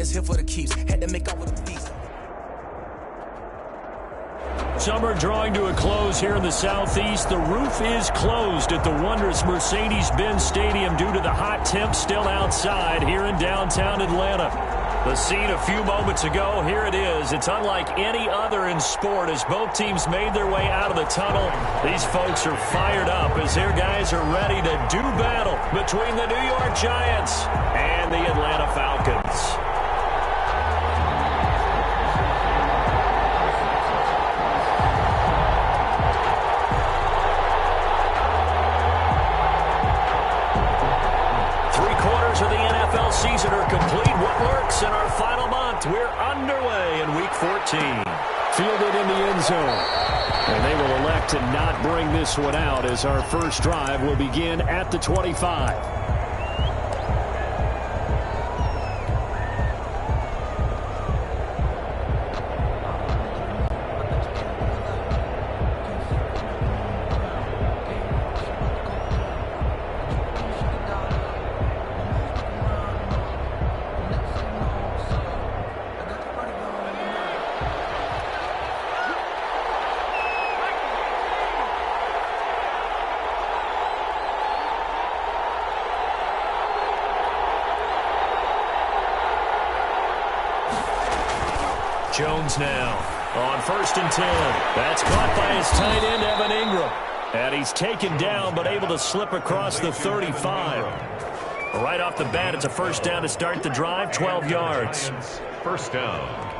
that's here for the keeps. Had to make out with a beast. Summer drawing to a close here in the southeast. The roof is closed at the wondrous Mercedes-Benz Stadium due to the hot temps still outside here in downtown Atlanta. The scene a few moments ago, here it is. It's unlike any other in sport as both teams made their way out of the tunnel. These folks are fired up as their guys are ready to do battle between the New York Giants and the Atlanta Falcons. Season are complete. What works in our final month? We're underway in Week 14. Fielded in the end zone. And they will elect to not bring this one out as our first drive will begin at the 25. Jones now on 1st and 10. That's caught by his tight end, Evan Ingram. And he's taken down but able to slip across the 35. Right off the bat, it's a first down to start the drive, 12 yards. First down.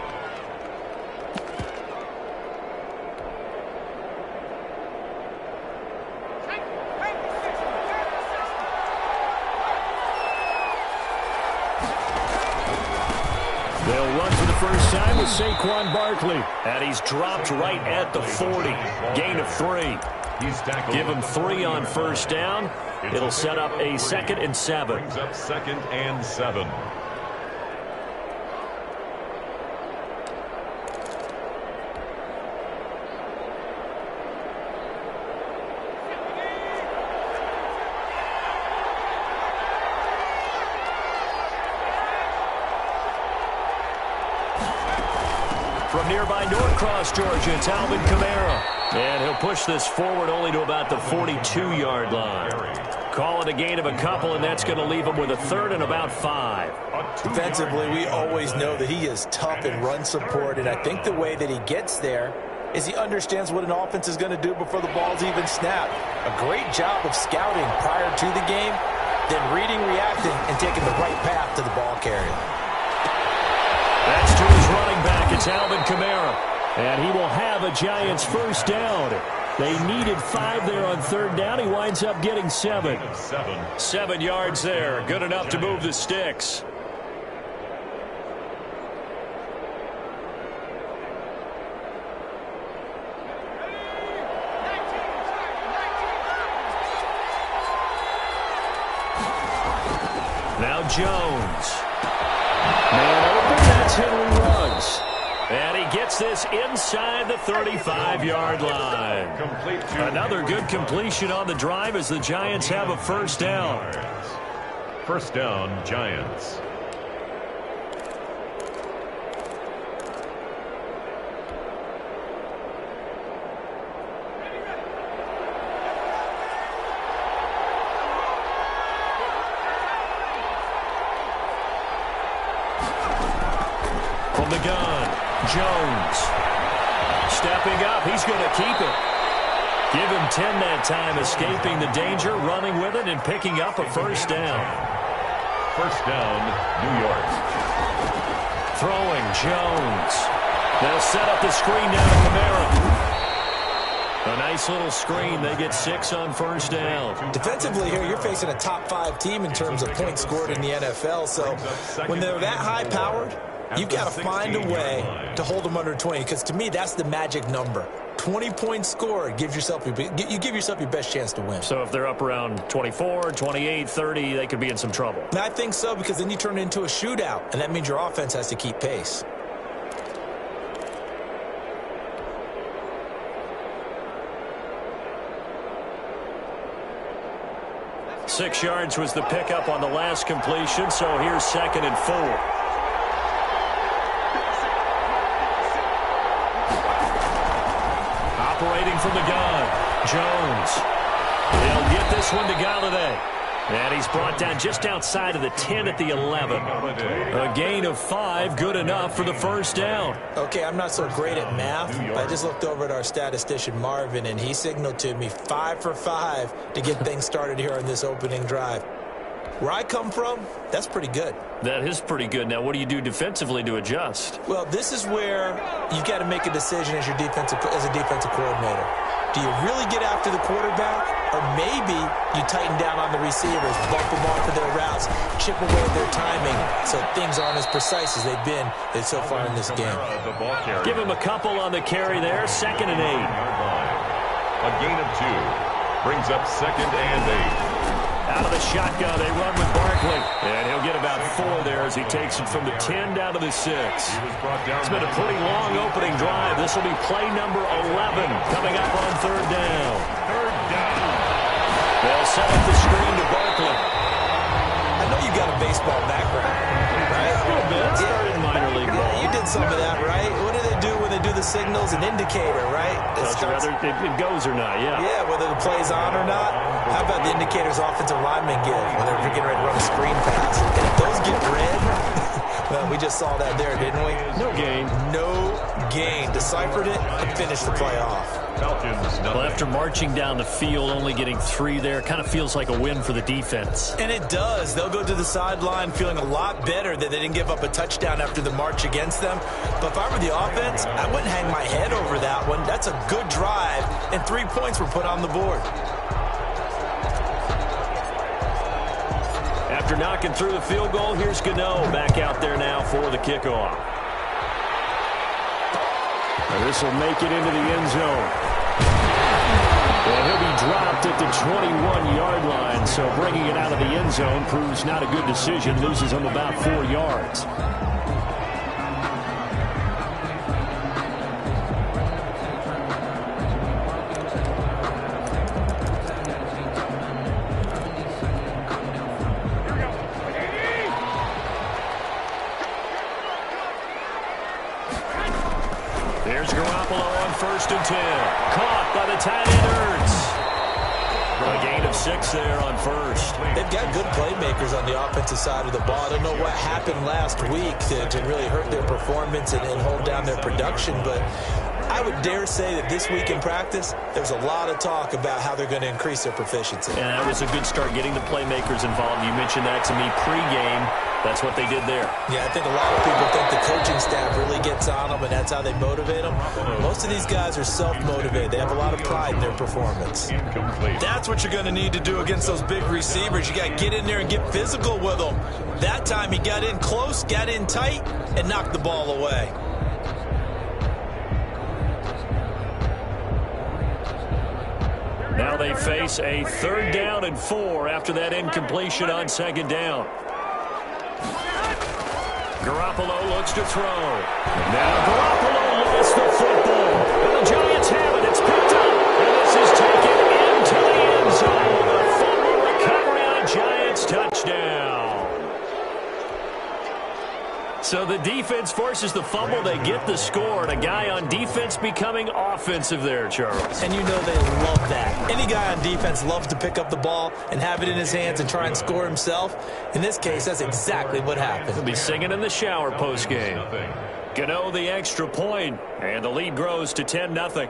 They'll run for the first time with Saquon Barkley. And he's dropped right at the 40. Gain of 3. Give him 3 on first down. It'll set up a 2nd and 7. Brings up 2nd and 7. From nearby Norcross, Georgia, it's Alvin Kamara. And he'll push this forward only to about the 42-yard line. Call it a gain of a couple, and that's going to leave him with a 3rd and about 5. Defensively, we always know that he is tough in run support, and I think the way that he gets there is he understands what an offense is going to do before the ball's even snapped. A great job of scouting prior to the game, then reading, reacting, and taking the right path to the ball carrier. That's to his running back. It's Alvin Kamara. And he will have a Giants first down. They needed 5 there on 3rd down. He winds up getting 7. 7 yards there. Good enough to move the sticks. Now Jones. Man open, that's Henry Ruggs. And he gets this inside the 35-yard line. Another good completion on the drive as the Giants have a first down. First down, Giants. From the gun, Jones. Stepping up, he's going to keep it. Give him 10 that time, escaping the danger, running with it, and picking up a first down. First down, New York. Throwing, Jones. They'll set up the screen down to Kamara. A nice little screen. They get 6 on first down. Defensively here, you're facing a top 5 team in terms of points scored in the NFL. So when they're that high-powered, you've got to find a way to hold them under 20, because to me, that's the magic number. 20 points scored, you give yourself your best chance to win. So if they're up around 24, 28, 30, they could be in some trouble. And I think so, because then you turn it into a shootout, and that means your offense has to keep pace. Six yards was the pickup on the last completion, so here's 2nd and 4. from the gun. Jones. They'll get this one to Galladay. And he's brought down just outside of the 10 at the 11. A gain of 5, good enough for the first down. Okay, I'm not so great at math, but I just looked over at our statistician, Marvin, and he signaled to me 5 for 5 to get things started here on this opening drive. Where I come from, that's pretty good. That is pretty good. Now, what do you do defensively to adjust? Well, this is where you've got to make a decision as a defensive coordinator. Do you really get after the quarterback, or maybe you tighten down on the receivers, bump them off of their routes, chip away at their timing so things aren't as precise as they've been so far in this game? Give him a couple on the carry there, 2nd and 8. A gain of 2 brings up 2nd and 8. Out of the shotgun, they run with Barkley. And he'll get about 4 there as he takes it from the 10 down to the 6. It's been a pretty long opening drive. This will be play number 11 coming up on 3rd down. They'll set up the screen to Barkley. I know you got a baseball background, right? A little bit. Started minor league ball. Yeah, you did some of that, right? What do they do when they do the signals? An indicator, right? Whether it goes or not, yeah. Yeah, whether the play's on or not. How about the indicators offensive linemen give when they're getting ready to run a screen pass? And if those get red, well, we just saw that there, didn't we? No gain. No gain. Deciphered it and finished the play off. Well, after marching down the field, only getting 3 there, kind of feels like a win for the defense. And it does. They'll go to the sideline feeling a lot better that they didn't give up a touchdown after the march against them. But if I were the offense, I wouldn't hang my head over that one. That's a good drive, and 3 points were put on the board. After knocking through the field goal, here's Gano back out there now for the kickoff. And this will make it into the end zone. Well, he'll be dropped at the 21-yard line, so bringing it out of the end zone proves not a good decision. Loses him about 4 yards. There's Garoppolo on 1st and 10. Caught by the tight end Ertz. A gain of 6 there on 1st. They've got good playmakers on the offensive side of the ball. I don't know what happened last week to really hurt their performance and hold down their production, but I would dare say that this week in practice, there's a lot of talk about how they're going to increase their proficiency. And that was a good start, getting the playmakers involved. You mentioned that to me pregame. That's what they did there. Yeah, I think a lot of people think the coaching staff really gets on them, and that's how they motivate them. Most of these guys are self-motivated. They have a lot of pride in their performance. That's what you're going to need to do against those big receivers. You got to get in there and get physical with them. That time he got in close, got in tight, and knocked the ball away. Now they face a 3rd down and 4 after that incompletion on 2nd down. Garoppolo looks to throw. Now Garoppolo lost the football. And the Giants have it. It's picked up. And this is taken into the end zone. A fumble recovery on Giants touchdown. So the defense forces the fumble. They get the score. And a guy on defense becoming offensive there, Charles. And you know they love that. Any guy on defense loves to pick up the ball and have it in his hands and try and score himself. In this case, that's exactly what happened. He'll be singing in the shower postgame. Gano the extra point, and the lead grows to 10-0.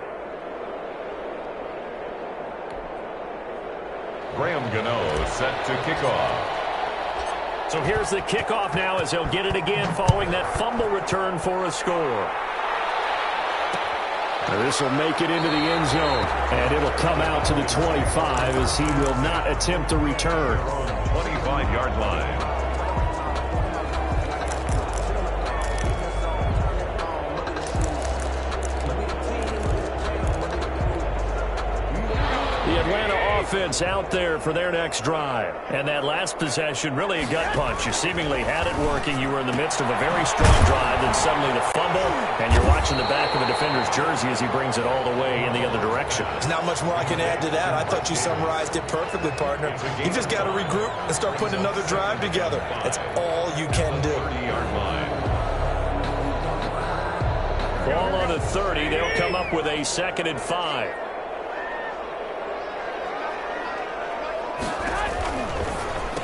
Graham Gano set to kick off. So here's the kickoff now as he'll get it again following that fumble return for a score. This will make it into the end zone, and it'll come out to the 25 as he will not attempt to return. 25-yard line. The Atlanta offense out there for their next drive. And that last possession, really a gut punch. You seemingly had it working. You were in the midst of a very strong drive, then suddenly the fumble, and you're watching the back of a defender's jersey as he brings it all the way in the other direction. There's not much more I can add to that. I thought you summarized it perfectly, partner. You just got to regroup and start putting another drive together. That's all you can do. 30-yard line. Ball on the 30. They'll come up with a 2nd and 5.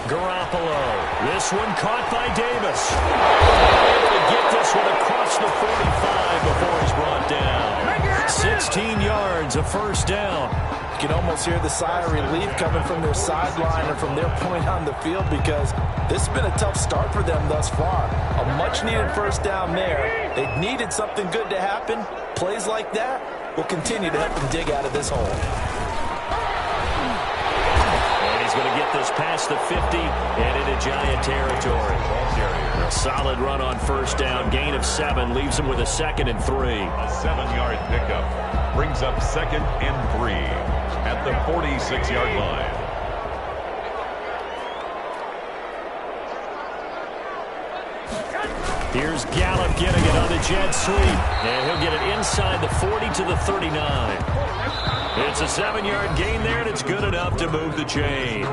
Garoppolo. This one caught by Davis. Able to get this one across the 45 before he's brought down. 16 yards, a first down. You can almost hear the sigh of relief coming from their sideline or from their point on the field because this has been a tough start for them thus far. A much-needed first down there. They needed something good to happen. Plays like that will continue to help them dig out of this hole. And he's going to get this past the 50 and into Giant territory. A solid run on first down. Gain of 7 leaves him with a 2nd and 3. A 7-yard pickup brings up 2nd and 3 at the 46-yard line. Here's Gallup getting it on the jet sweep. And he'll get it inside the 40 to the 39. It's a 7-yard gain there, and it's good enough to move the chains.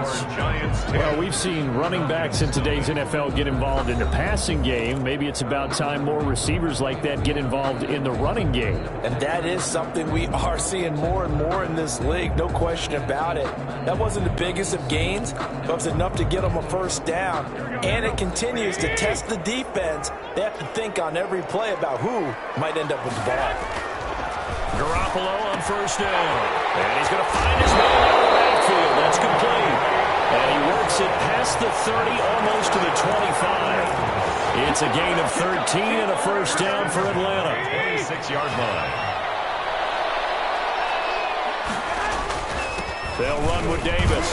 Well, we've seen running backs in today's NFL get involved in the passing game. Maybe it's about time more receivers like that get involved in the running game. And that is something we are seeing more and more in this league, no question about it. That wasn't the biggest of gains, but it was enough to get them a first down. And it continues to test the defense. They have to think on every play about who might end up with the ball. Garoppolo on first down. And he's going to find his man out of the backfield. That's complete. And he works it past the 30, almost to the 25. It's a gain of 13 and a first down for Atlanta. 26-yard line. They'll run with Davis.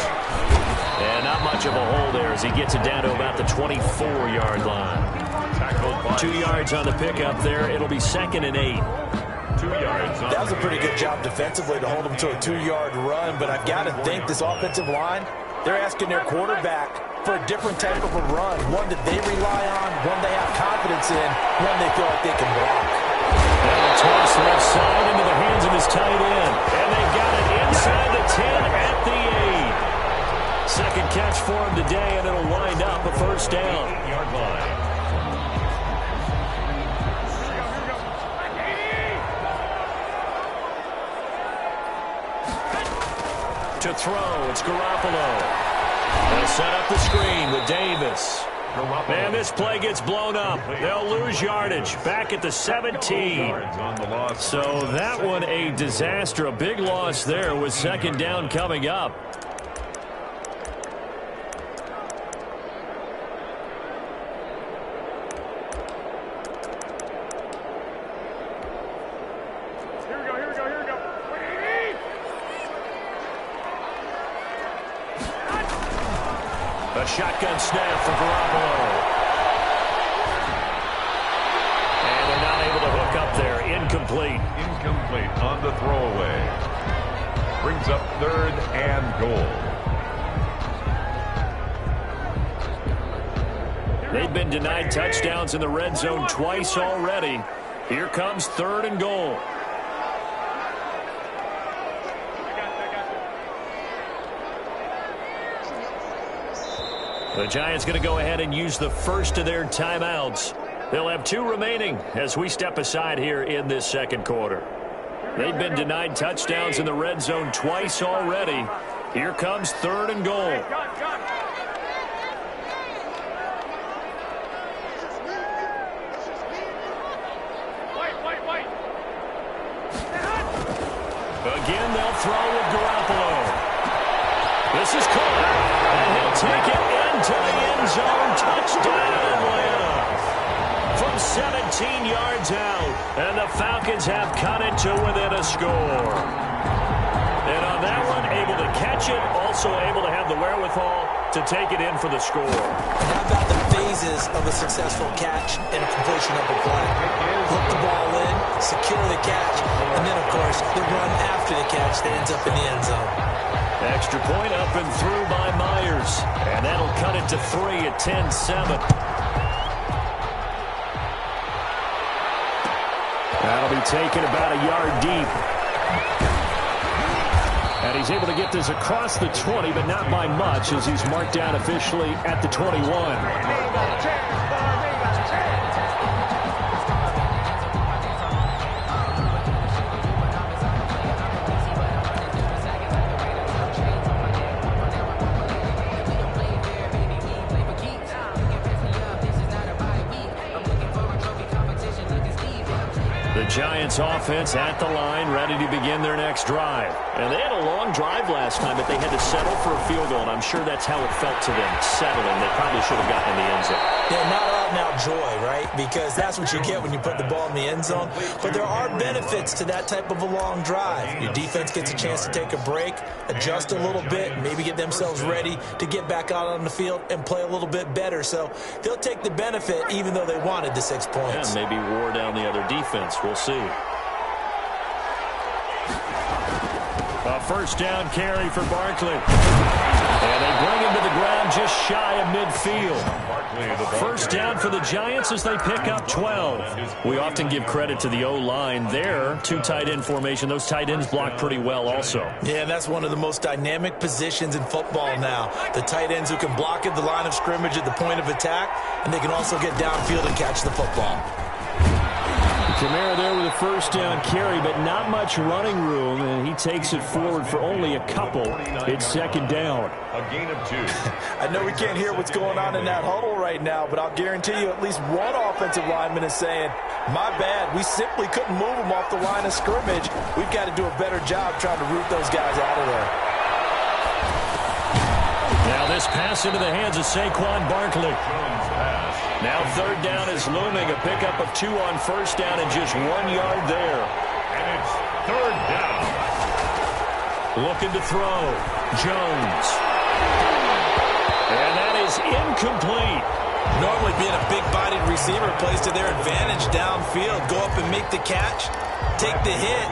And not much of a hole there as he gets it down to about the 24-yard line. 2 yards on the pickup there. It'll be 2nd and 8. 2 yards. That was a pretty good job defensively to hold them to a 2-yard run, but I've got to think this offensive line, they're asking their quarterback for a different type of a run, one that they rely on, one they have confidence in, one they feel like they can block. And a toss left side into the hands of his tight end. And they got it inside the 10 at the 8. Second catch for him today, and it'll wind up a first down. 8-yard line. To throw, it's Garoppolo. They'll set up the screen with Davis. And this play gets blown up. They'll lose yardage back at the 17. So that one a disaster. A big loss there with 2nd down coming up. A shotgun snap for Garoppolo. And they're not able to hook up there. Incomplete. Incomplete on the throwaway. Brings up 3rd and goal. They've been denied touchdowns in the red zone twice already. Here comes 3rd and goal. The Giants going to go ahead and use the first of their timeouts. They'll have 2 remaining as we step aside here in this 2nd quarter. They've been denied touchdowns in the red zone twice already. Here comes 3rd and goal. Again, they'll throw with Garoppolo. This is caught, and he'll take it into the end zone. Touchdown, Atlanta. From 17 yards out, and the Falcons have cut it to within a score. And on that one, able to catch it, also able to have the wherewithal to take it in for the score. How about the phases of a successful catch and a completion of a play? Hook the ball in, secure the catch, and then, of course, the run after the catch that ends up in the end zone. Extra point up and through by Myers. And that'll cut it to 3 at 10-7. That'll be taken about a yard deep. And he's able to get this across the 20, but not by much as he's marked down officially at the 21. The Giants offense at the line, ready to begin their next drive. And they had a long drive last time, but they had to settle for a field goal, and I'm sure that's how it felt to them, settling. They probably should have gotten in the end zone. Yeah, not out-and-out joy, right? Because that's what you get when you put the ball in the end zone. But there are benefits to that type of a long drive. Your defense gets a chance to take a break, adjust a little bit, maybe get themselves ready to get back out on the field and play a little bit better. So they'll take the benefit even though they wanted the 6 points. Yeah, maybe wore down the other defense. We'll see. A first down carry for Barkley. And they bring him to the ground just shy of midfield. First down for the Giants as they pick up 12. We often give credit to the O-line there. Two tight end formation. Those tight ends block pretty well also. Yeah, that's one of the most dynamic positions in football now. The tight ends who can block at the line of scrimmage at the point of attack, and they can also get downfield and catch the football. Kamara there with a first down carry, but not much running room, and he takes it forward for only a couple. It's second down. A gain of 2. I know we can't hear what's going on in that huddle right now, but I'll guarantee you at least one offensive lineman is saying, my bad, we simply couldn't move them off the line of scrimmage. We've got to do a better job trying to root those guys out of there. Now this pass into the hands of Saquon Barkley. Now third down is looming, a pickup of 2 on first down and just 1 yard there. And it's third down. Looking to throw. Jones. And that is incomplete. Normally being a big-bodied receiver plays to their advantage downfield. Go up and make the catch, take the hit,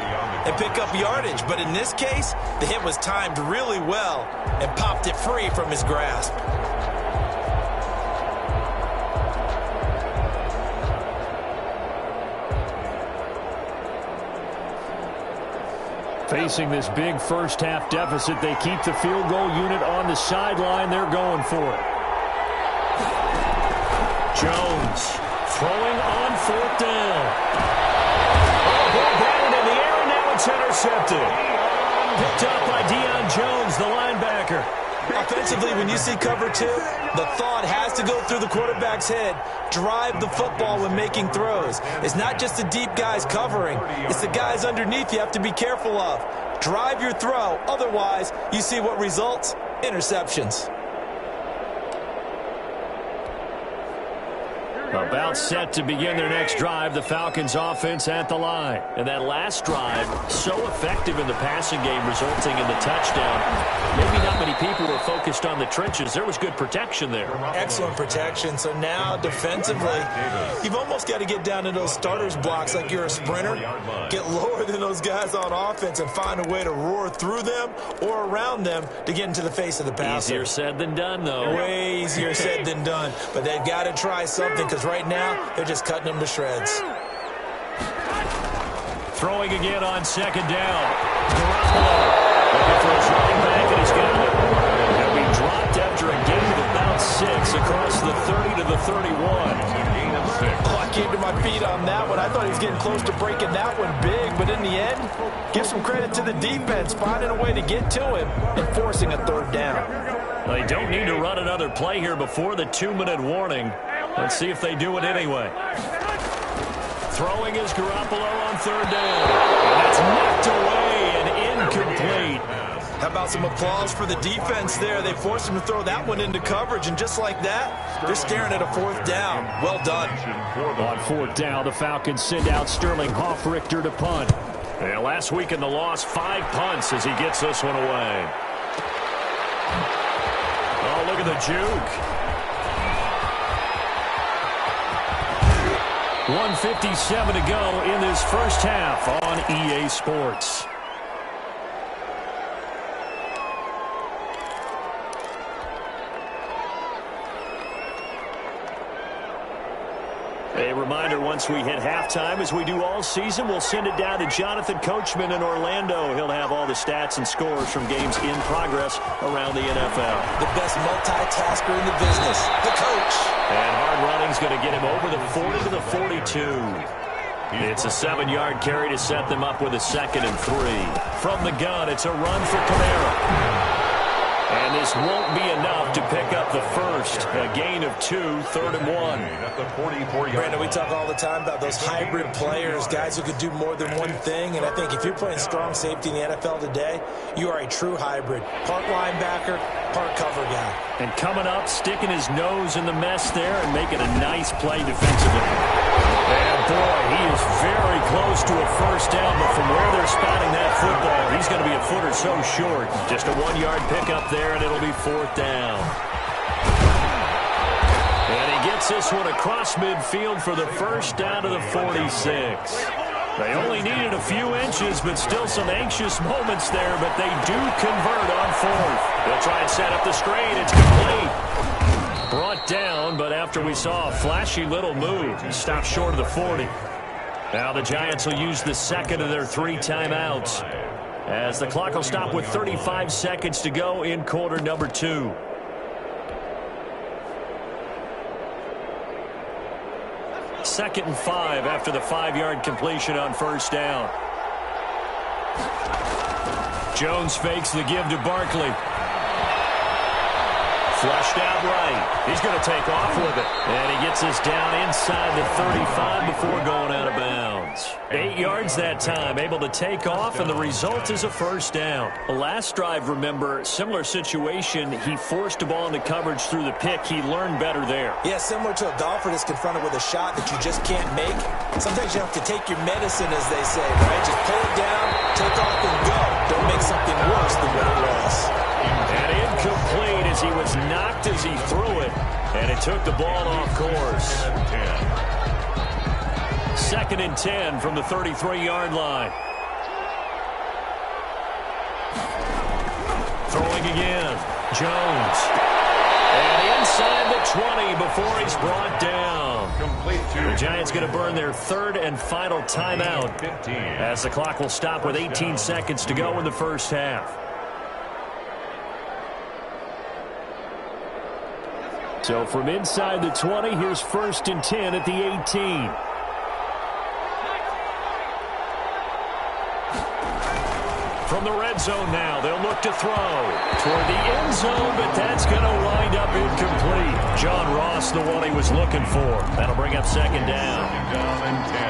and pick up yardage. But in this case, the hit was timed really well and popped it free from his grasp. Facing this big first-half deficit, they keep the field goal unit on the sideline. They're going for it. Jones throwing on fourth down. Ball batted in the air, and now it's intercepted. Picked up by Deion Jones, the linebacker. Offensively, when you see cover 2, the thought has to go through the quarterback's head. Drive the football when making throws. It's not just the deep guys covering. It's the guys underneath you have to be careful of. Drive your throw. Otherwise, you see what results? Interceptions. About set to begin their next drive, the Falcons offense at the line. And that last drive, so effective in the passing game, resulting in the touchdown. Maybe not many people were focused on the trenches. There was good protection there. Excellent protection. So now, defensively, you've almost got to get down to those starters blocks like you're a sprinter. Get lower than those guys on offense and find a way to roar through them or around them to get into the face of the passer. Easier said than done, though. Way easier said than done. But they've got to try something because right now, they're just cutting them to shreds. Throwing again on second down. Garoppolo looking for his running back, and he's got it. He'll be dropped after a gain of about 6 across the 30 to the 31. Oh, I came to my feet on that one. I thought he was getting close to breaking that one big, but in the end, give some credit to the defense, finding a way to get to him and forcing a third down. They don't need to run another play here before the 2-minute warning. Let's see if they do it anyway. Throwing is Garoppolo on third down. And that's knocked away and incomplete. How about some applause for the defense there? They forced him to throw that one into coverage, and just like that, they're staring at a fourth down. Well done. On fourth down, the Falcons send out Sterling Hoffrichter to punt. And last week in the loss, 5 punts as he gets this one away. Oh, look at the juke. 1:57 to go in this first half on EA Sports. A reminder, once we hit halftime, as we do all season, we'll send it down to Jonathan Coachman in Orlando. He'll have all the stats and scores from games in progress around the NFL. The best multitasker in the business, the coach. And hard running's going to get him over the 40 to the 42. It's a 7-yard carry to set them up with a 2nd and 3. From the gun, it's a run for Kamara. And this won't be enough to pick up the first. A gain of 2, 3rd and 1. At the 44-yard Brandon, we talk all the time about those hybrid players, guys who could do more than one thing. And I think if you're playing strong safety in the NFL today, you are a true hybrid. Part linebacker, part cover guy. And coming up, sticking his nose in the mess there and making a nice play defensively. And boy, he is very close to a first down, but from where they're spotting that football, he's going to be a foot or so short. Just a 1-yard pickup there, and it'll be 4th down. And he gets this one across midfield for the first down to the 46. They only needed a few inches, but still some anxious moments there, but they do convert on 4th. They'll try and set up the screen. It's complete. Brought down, but after we saw a flashy little move, he stopped short of the 40. Now the Giants will use the second of their 3 timeouts, as the clock will stop with 35 seconds to go in quarter number 2. Second and 5 after the 5-yard completion on first down. Jones fakes the give to Barkley. Flushed out right. He's going to take off with it. And he gets this down inside the 35 before going out of bounds. 8 yards that time, able to take off, and the result is a first down. The last drive, remember, similar situation. He forced a ball into coverage through the pick. He learned better there. Yeah, similar to a golfer that's confronted with a shot that you just can't make. Sometimes you have to take your medicine, as they say, right? Just pull it down, take off, and go. Don't make something worse than what it was. And incomplete as he was knocked as he threw it, and it took the ball off course. 2nd and 10 from the 33-yard line. Throwing again. Jones. And inside the 20 before he's brought down. The Giants going to burn their 3rd and final timeout as the clock will stop with 18 seconds to go in the first half. So from inside the 20, here's 1st and 10 at the 18. From the red zone now, they'll look to throw toward the end zone, but that's going to wind up incomplete. John Ross, the one he was looking for. That'll bring up 2nd down. 2nd down and 10.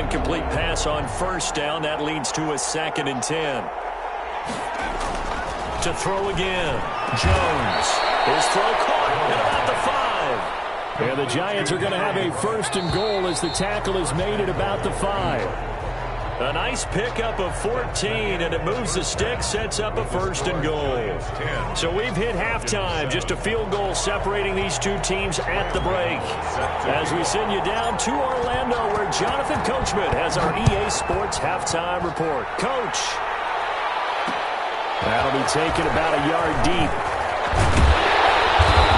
Incomplete pass on first down. That leads to a 2nd and 10. To throw again. Jones. His throw caught at about the 5. And the Giants are going to have a 1st and goal as the tackle is made at about the 5. A nice pickup of 14, and it moves the stick, sets up a 1st and goal. So we've hit halftime. Just a field goal separating these two teams at the break. As we send you down to Orlando, where Jonathan Coachman has our EA Sports halftime report. Coach. That'll be taken about a yard deep.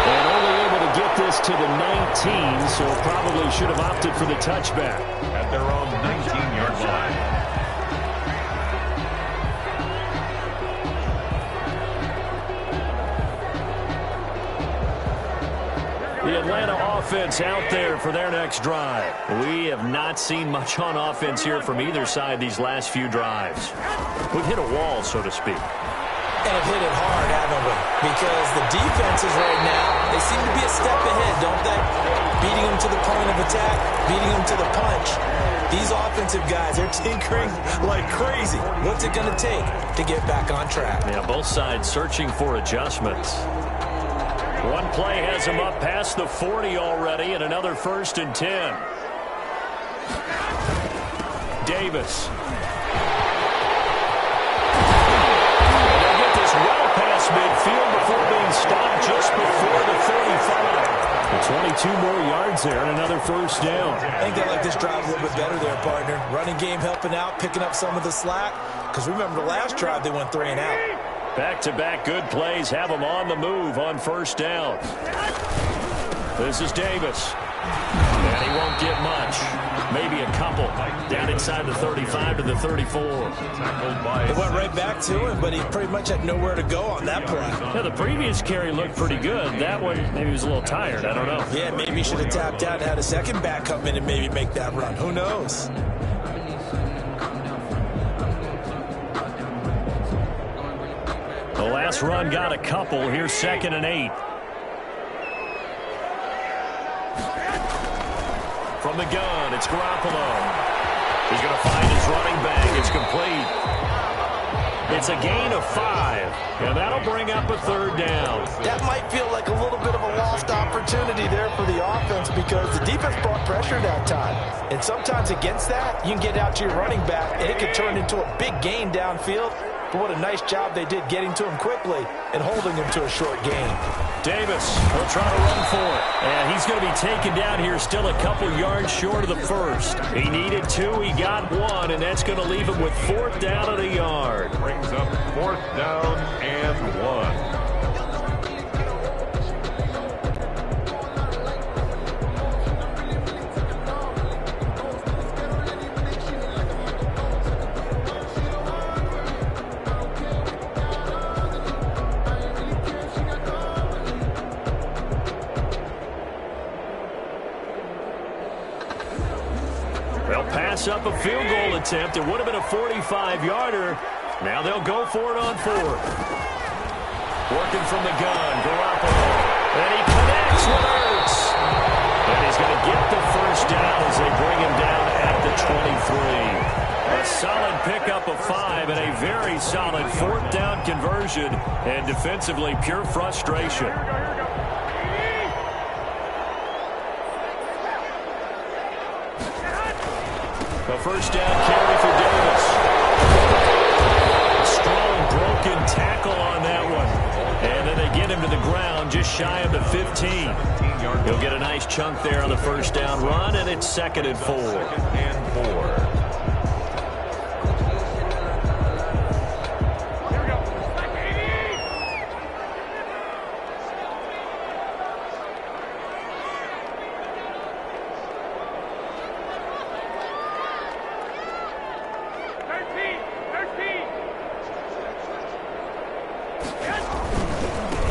And only able to get this to the 19, so probably should have opted for the touchback. At their own 19-yard line. The Atlanta offense out there for their next drive. We have not seen much on offense here from either side these last few drives. We've hit a wall, so to speak. And have hit it hard, haven't we? Because the defenses right now, they seem to be a step ahead, don't they? Beating them to the point of attack, beating them to the punch. These offensive guys, they're tinkering like crazy. What's it going to take to get back on track? Yeah, both sides searching for adjustments. One play has him up past the 40 already, and another 1st and 10. Davis. And they get this well past midfield before being stopped just before the 35. 22 more yards there and another 1st down. I think they like this drive a little bit better there, partner. Running game helping out, picking up some of the slack. Because remember the last drive, they went 3 and out. Back-to-back good plays have them on the move on 1st down. This is Davis. And he won't get much. Maybe a couple. Down inside the 35 to the 34. It went right back to him, but he pretty much had nowhere to go on that play. Yeah, the previous carry looked pretty good. That one, maybe he was a little tired. I don't know. Yeah, maybe he should have tapped out and had a second back come in and maybe make that run. Who knows? The last run got a couple. Here's 2nd and 8. From the gun, it's Garoppolo. He's going to find his running back. It's complete. It's a gain of 5, and that'll bring up a 3rd down. That might feel like a little bit of a lost opportunity there for the offense because the defense brought pressure that time. And sometimes against that, you can get out to your running back, and it could turn into a big gain downfield. But what a nice job they did getting to him quickly and holding him to a short gain. Davis will try to run for it. And he's going to be taken down here still a couple yards short of the first. He needed 2. He got 1, and that's going to leave him with 4th down and a yard. Brings up 4th down and 1. Pass up a field goal attempt. It would have been a 45-yarder. Now they'll go for it on 4th. Working from the gun, Garoppolo. And he connects with Ertz. And he's going to get the 1st down as they bring him down at the 23. A solid pickup of 5 and a very solid 4th down conversion. And defensively, pure frustration. The 1st down carry for Davis. Strong broken tackle on that one. And then they get him to the ground just shy of the 15. He'll get a nice chunk there on the 1st down run, and it's 2nd and 4. 2nd and 4.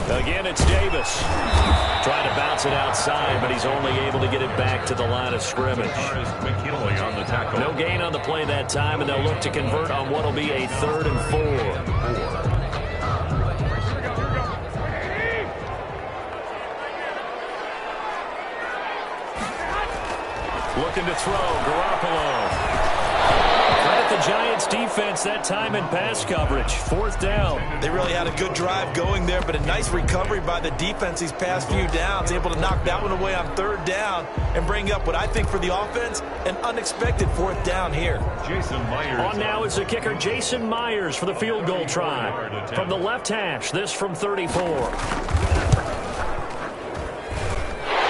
Again, it's Davis. Trying to bounce it outside, but he's only able to get it back to the line of scrimmage. On the tackle. No gain on the play that time, and they'll look to convert on what will be a 3rd and 4. Looking to throw, Garoppolo. Credit the Giants defense that time in pass coverage. 4th down. They really had a good drive going there, but a nice recovery by the defense these past few downs. Able to knock that one away on 3rd down and bring up what I think for the offense, an unexpected 4th down here. Jason Myers. On now is the kicker, Jason Myers, for the field goal try. From the left hash, this from 34.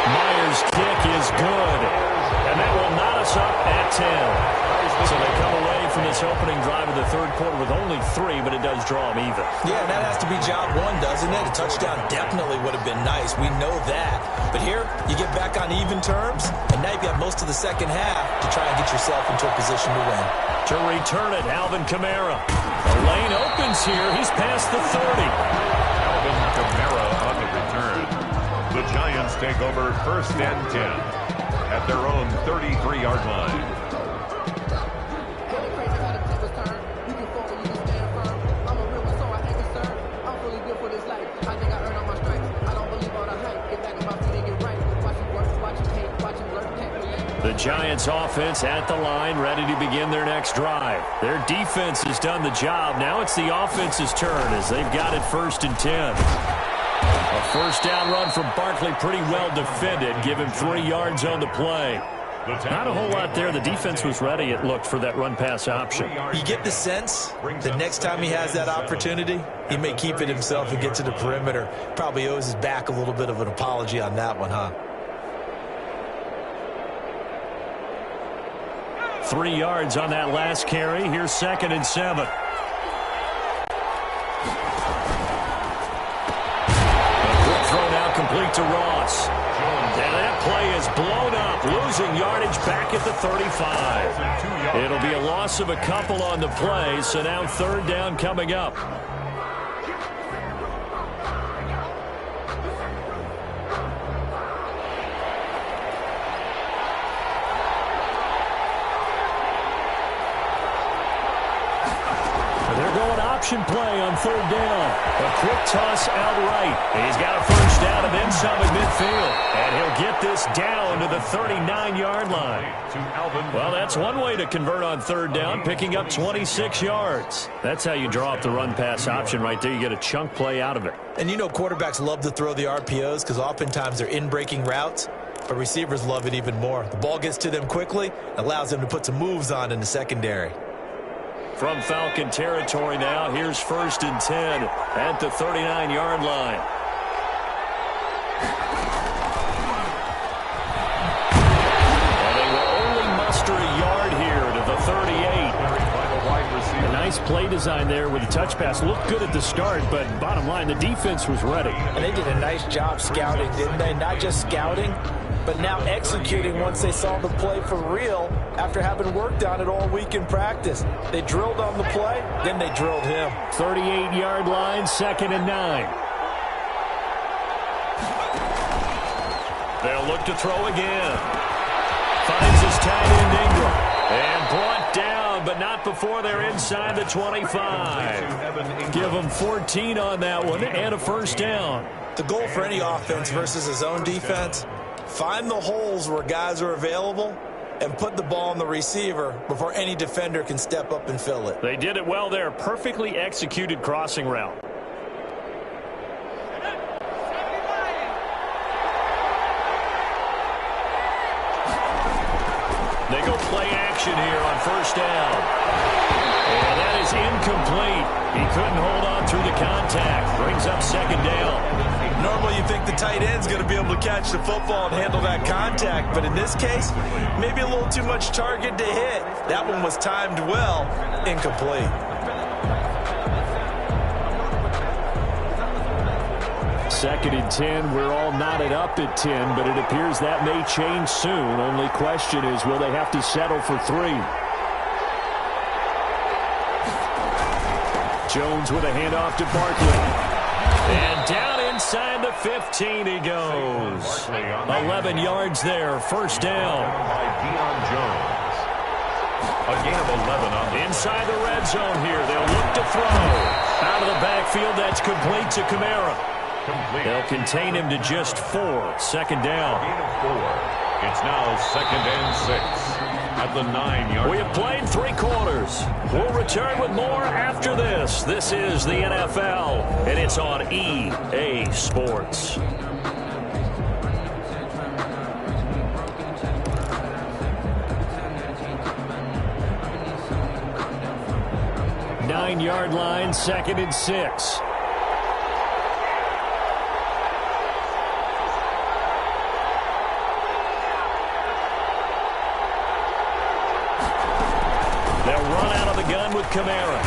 Myers' kick is good. And that will knot us up at 10. So they come away from this opening drive of the 3rd quarter with only 3, but it does draw them even. Yeah, that has to be job 1, doesn't it? A touchdown definitely would have been nice. We know that. But here, you get back on even terms, and now you've got most of the 2nd half to try and get yourself into a position to win. To return it, Alvin Kamara. The lane opens here. He's past the 30. Alvin Kamara on the return. The Giants take over 1st and 10 at their own 33-yard line. The Giants offense at the line, ready to begin their next drive. Their defense has done the job. Now it's the offense's turn as they've got it 1st and 10. A 1st down run from Barkley, pretty well defended. Give him 3 yards on the play. Not a whole lot there. The defense was ready, it looked, for that run-pass option. You get the sense the next time he has that opportunity, he may keep it himself and get to the perimeter. Probably owes his back a little bit of an apology on that one, huh? 3 yards on that last carry. Here's 2nd and 7. A quick throw now complete to Ross. And that play is blown up losing yardage back at the 35. It'll be a loss of a couple on the play, so now third down coming up. Option play on third down. A quick toss out right. He's got a first down and then some at midfield. And he'll get this down to the 39-yard line. Well, that's one way to convert on third down, picking up 26 yards. That's how you draw up the run-pass option right there. You get a chunk play out of it. And you know quarterbacks love to throw the RPOs because oftentimes they're in-breaking routes, but receivers love it even more. The ball gets to them quickly, allows them to put some moves on in the secondary. From Falcon territory now, here's 1st and 10 at the 39-yard line. And they will only muster a yard here to the 38. A nice play design there with the touch pass. Looked good at the start, but bottom line, the defense was ready. And they did a nice job scouting, didn't they? Not just scouting, but now executing once they saw the play for real after having worked on it all week in practice. They drilled on the play, then they drilled him. 38-yard line, 2nd and 9. They'll look to throw again. Finds his tight end Ingram. And brought down, but not before they're inside the 25. Give them 14 on that one and a first down. The goal for any offense versus his own defense, find the holes where guys are available and put the ball on the receiver before any defender can step up and fill it. They did it well there. Perfectly executed crossing route. They go play action here on first down. And that is incomplete. He couldn't hold on through the contact. Brings up 2nd down. Normally you think the tight end's going to be able to catch the football and handle that contact, but in this case, maybe a little too much target to hit. That one was timed well, incomplete. Second and 10, we're all knotted up at 10, but it appears that may change soon. Only question is, will they have to settle for 3? Jones with a handoff to Barkley. And down inside the 15 he goes. 11 yards there, first down. A gain of 11 on the inside the red zone here. They'll look to throw. Out of the backfield, that's complete to Kamara. They'll contain him to just 4. 2nd down. Gain of 4. It's now 2nd and 6 at the 9-yard. We have played 3 quarters. We'll return with more after this. This is the NFL, and it's on EA Sports. Nine-yard line, 2nd and 6. With Kamara.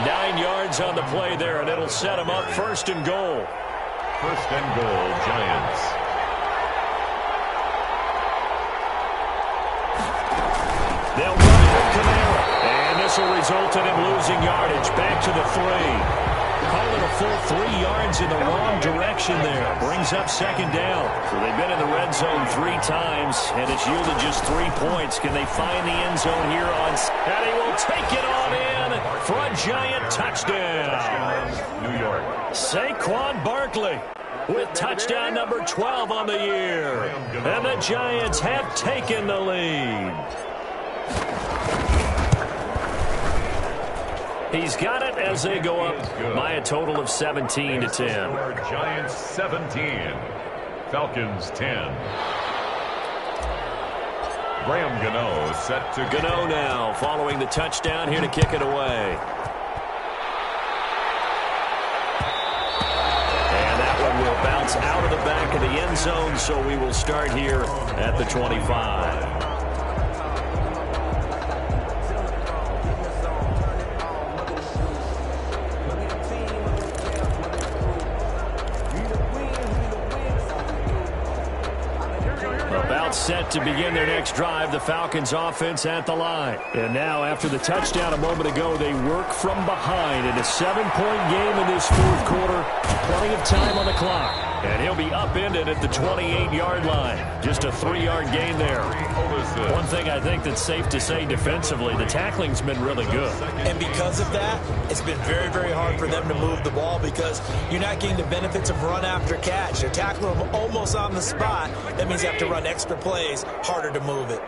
9 yards on the play there, and it'll set him up 1st and goal. 1st and goal, Giants. They'll run it with Kamara. And this will result in him losing yardage back to the 3. Call it a full 3 yards in the wrong direction there. Brings up 2nd down. So they've been in the red zone 3 times, and it's yielded just 3 points. Can they find the end zone here on... And he will take it on in for a Giant touchdown. New York. Saquon Barkley with touchdown number 12 on the year. And the Giants have taken the lead. He's got it as they go up by a total of 17 to 10. Giants 17, Falcons 10. Graham Gano set to Gano now following the touchdown here to kick it away. And that one will bounce out of the back of the end zone, so we will start here at the 25. set to begin their next drive. The Falcons offense at the line. And now after the touchdown a moment ago, they work from behind in a 7-point game in this fourth quarter. Plenty of time on the clock. And he'll be upended at the 28-yard line. Just a 3-yard gain there. One thing I think that's safe to say defensively, the tackling's been really good. And because of that, it's been very, very hard for them to move the ball because you're not getting the benefits of run after catch. They're tackling them almost on the spot. That means you have to run extra plays, harder to move it.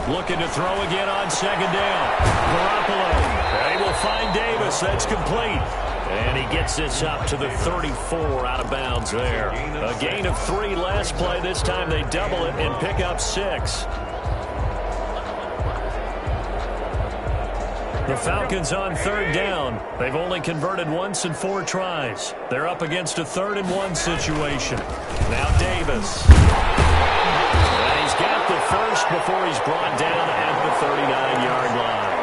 Looking to throw again on second down. Garoppolo. They will find Davis. That's complete. And he gets this up to the 34 out of bounds there. A gain of 3 last play. This time they double it and pick up 6. The Falcons on third down. They've only converted once in 4 tries. They're up against a 3rd and 1 situation. Now Davis. And he's got the first before he's brought down at the 39-yard line.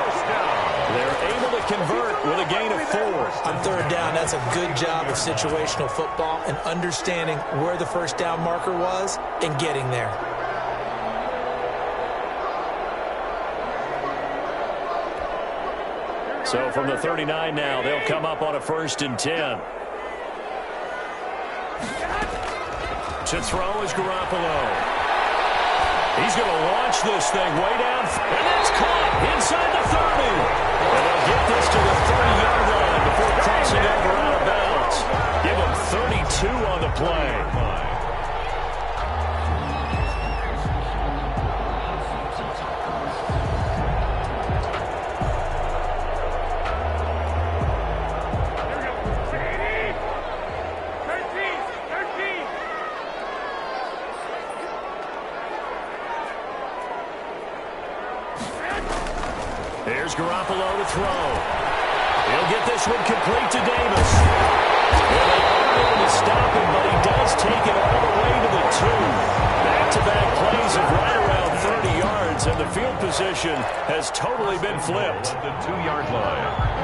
They're able to convert with a gain of 4. On third down, that's a good job of situational football and understanding where the first down marker was and getting there. So from the 39 now, they'll come up on a 1st and 10. To throw is Garoppolo. He's going to launch this thing way down, and that's caught inside the 30. And they'll get this to the 30-yard line before crossing over out of bounds. Give them 32 on the play. Here's Garoppolo to throw. He'll get this one complete to Davis. Well, they are able to stop him, but he does take it all the way to the 2. Back-to-back plays of right around 30 yards, and the field position has totally been flipped. The 2-yard line.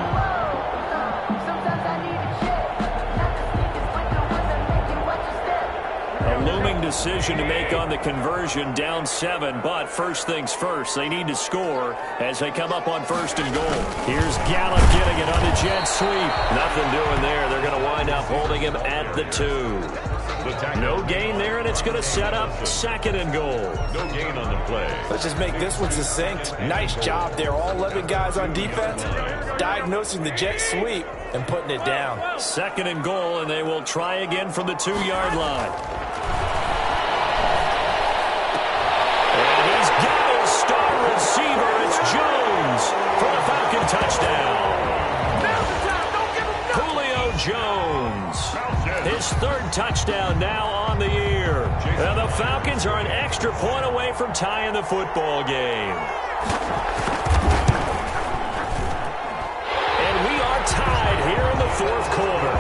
A looming decision to make on the conversion, down 7, but first things first, they need to score as they come up on 1st and goal. Here's Gallup getting it on the jet sweep. Nothing doing there. They're going to wind up holding him at the 2. No gain there, and it's going to set up 2nd and goal. No gain on the play. Let's just make this one succinct. Nice job there. All 11 guys on defense diagnosing the jet sweep and putting it down. 2nd and goal, and they will try again from the 2-yard line. And he's got his star receiver. It's Jones for the Falcon touchdown. Julio Jones. His 3rd touchdown now on the year. And the Falcons are an extra point away from tying the football game. And we are tied here in the 4th quarter.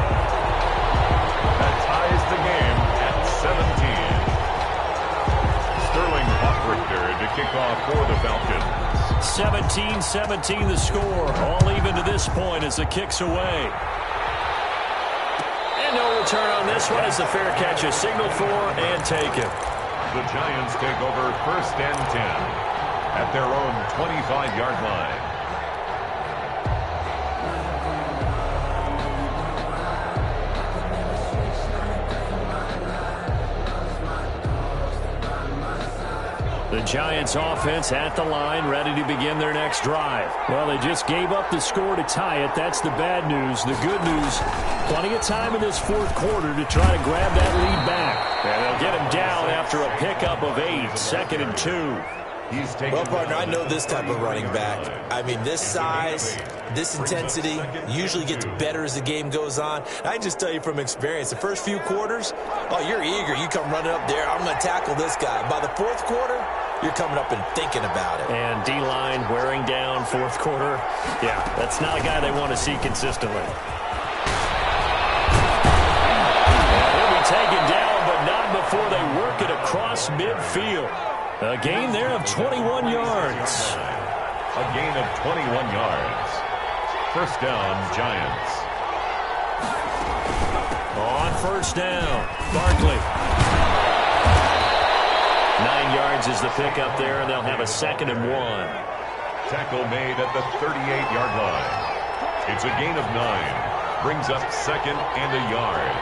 That ties the game at 17. Sterling Hawkrichter to kick off for the Falcons. 17-17 the score. All even to this point as the kick's away. And no return on this one as the fair catch is signaled for and taken. The Giants take over 1st and 10 at their own 25-yard line. The Giants offense at the line, ready to begin their next drive. Well, they just gave up the score to tie it. That's the bad news. The good news, plenty of time in this 4th quarter to try to grab that lead back. And they'll get him down after a pickup of 8, 2nd and 2. Well, partner, I know this type of running back. I mean, this size, this intensity usually gets better as the game goes on. I can just tell you from experience, the first few quarters, oh, you're eager. You come running up there, I'm going to tackle this guy. By the 4th quarter, you're coming up and thinking about it. And D-line wearing down 4th quarter. Yeah, that's not a guy they want to see consistently. And he'll be taken down, but not before they work it across midfield. A gain there of 21 yards. A gain of 21 yards. 1st down, Giants. On first down, Barkley. 9 yards is the pickup there, and they'll have a 2nd and 1. Tackle made at the 38-yard line. It's a gain of 9. Brings up 2nd and a yard.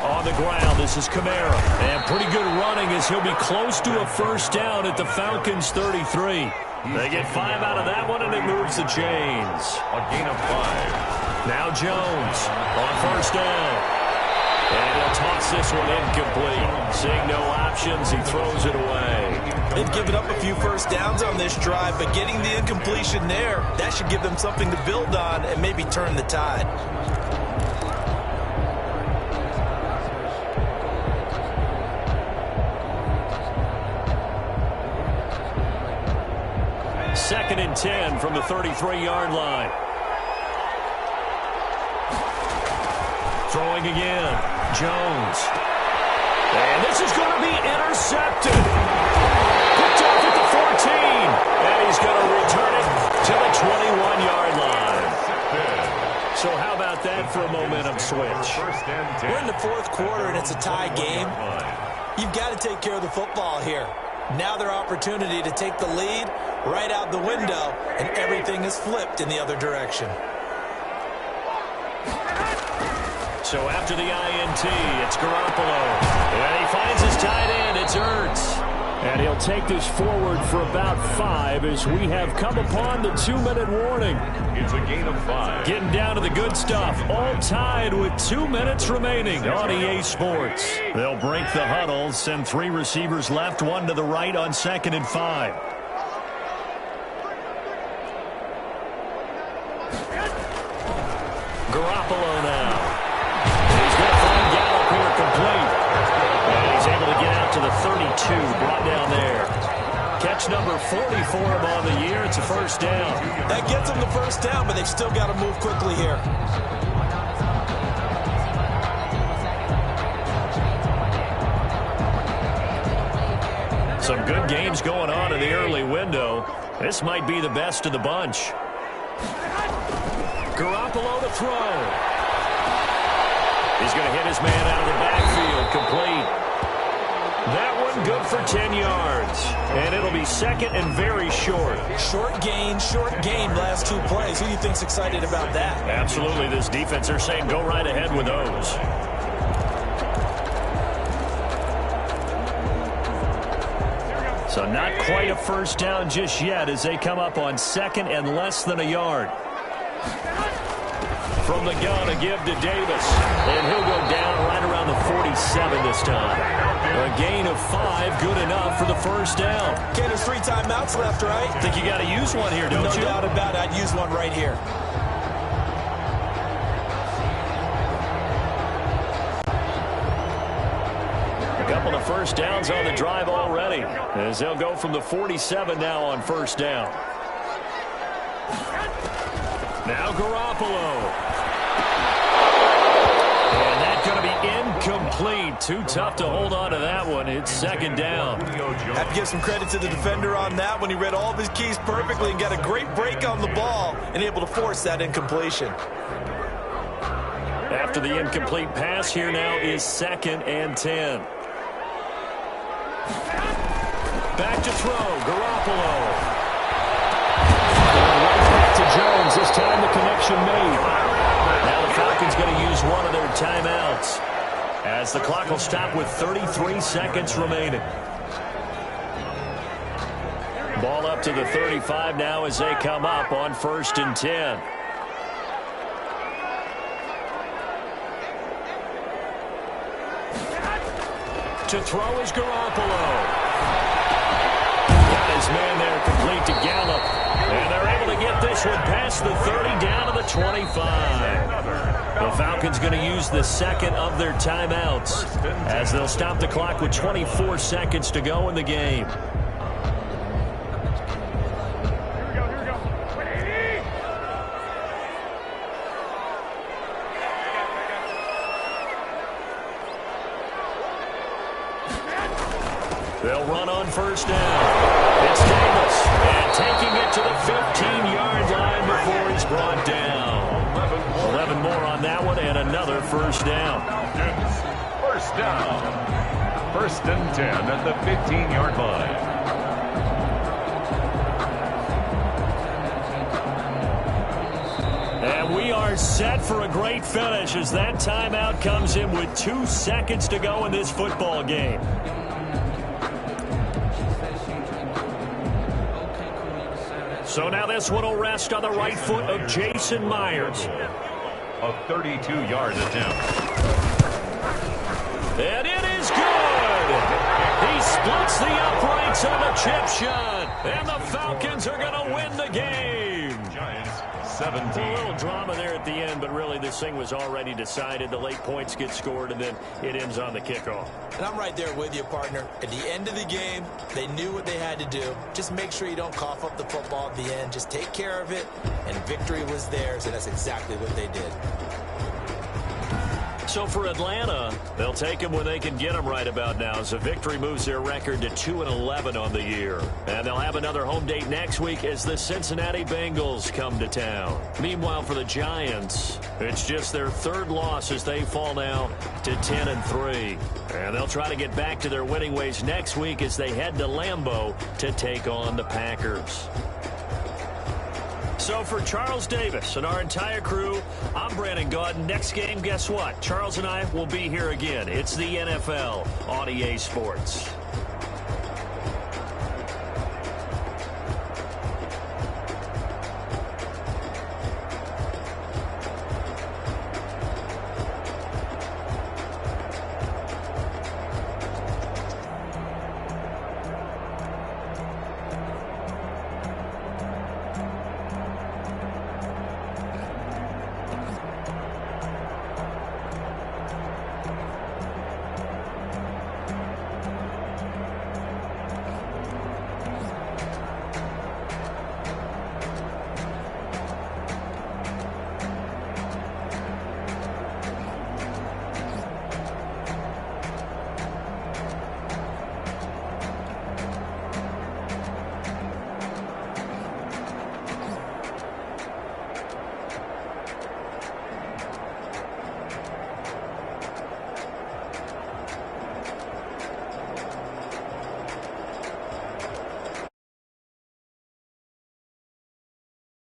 On the ground, this is Kamara. And pretty good running as he'll be close to a first down at the Falcons' 33. They get 5 out of that one, and it moves the chains. A gain of 5. Now Jones on first down. And he'll toss this one incomplete. Seeing no options, he throws it away. They've given up a few first downs on this drive, but getting the incompletion there, that should give them something to build on and maybe turn the tide. Second and 10 from the 33-yard line. Throwing again. Jones. And this is going to be intercepted. Picked off at the 14. And he's going to return it to the 21-yard line. So how about that for a momentum switch? We're in the 4th quarter, and it's a tie game. You've got to take care of the football here. Now their opportunity to take the lead right out the window, and everything is flipped in the other direction. So after the INT, it's Garoppolo. And he finds his tight end. It's Ertz. And he'll take this forward for about 5 as we have come upon the 2-minute warning. It's a gain of 5. Getting down to the good stuff. All tied with 2 minutes remaining on EA Sports. They'll break the huddle, send 3 receivers left, 1 to the right on 2nd and 5. Garoppolo now. He's going to find Gallup here complete. And he's able to get out to the 32, brought down there. Catch number 40 for him on the year. It's a first down. That gets them the first down, but they've still got to move quickly here. Some good games going on in the early window. This might be the best of the bunch. Garoppolo to throw. He's going to hit his man out of the backfield. Complete. That one good for 10 yards. And it'll be 2nd and very short. Short gain, last 2 plays. Who do you think's excited about that? Absolutely. This defense, they're saying go right ahead with those. So not quite a first down just yet as they come up on 2nd and less than a yard. From the gun, a give to Davis. And he'll go down right around the 47 this time. A gain of 5, good enough for the first down. Okay, there's 3 timeouts left, right? Think you got to use one here, don't you? No doubt about it. I'd use one right here. A couple of first downs on the drive already, as they'll go from the 47 now on first down. Now Garoppolo. And that's going to be incomplete. Too tough to hold on to that one. It's 2nd down. Have to give some credit to the defender on that one. He read all of his keys perfectly and got a great break on the ball and able to force that incompletion. After the incomplete pass, here now is 2nd and 10. Back to throw. Garoppolo. Right back to Jones. This time the connection made. Now the Falcons going to use one of their timeouts as the clock will stop with 33 seconds remaining. Ball up to the 35 now as they come up on 1st and 10. To throw is Garoppolo. Got his man there complete to Gallup. And they're able to get this one past the 30 down to the 25. The Falcons going to use the 2nd of their timeouts as they'll stop the clock with 24 seconds to go in the game. They'll run on first down. It's Davis. And taking it to the 15-yard line before he's brought down. more on that one and another first down. First down. 1st and 10 at the 15-yard line. And we are set for a great finish as that timeout comes in with 2 seconds to go in this football game. So now this one will rest on the right foot of Jason Myers. A 32-yard attempt. And it is good. He splits the uprights on the chip shot. And the Falcons are going to win the game. Giants 17. A little drama there at the end, but really this thing was already decided. The late points get scored, and then it ends on the kickoff. And I'm right there with you, partner. At the end of the game, they knew what they had to do. Just make sure you don't cough up the football at the end. Just take care of it, and victory was theirs, and that's exactly what they did. So for Atlanta, they'll take them when they can get them right about now, as a victory moves their record to 2-11 on the year. And they'll have another home date next week as the Cincinnati Bengals come to town. Meanwhile, for the Giants, it's just their 3rd loss as they fall now to 10-3. And they'll try to get back to their winning ways next week as they head to Lambeau to take on the Packers. So for Charles Davis and our entire crew, I'm Brandon Gaudin. Next game, guess what? Charles and I will be here again. It's the NFL on EA Sports.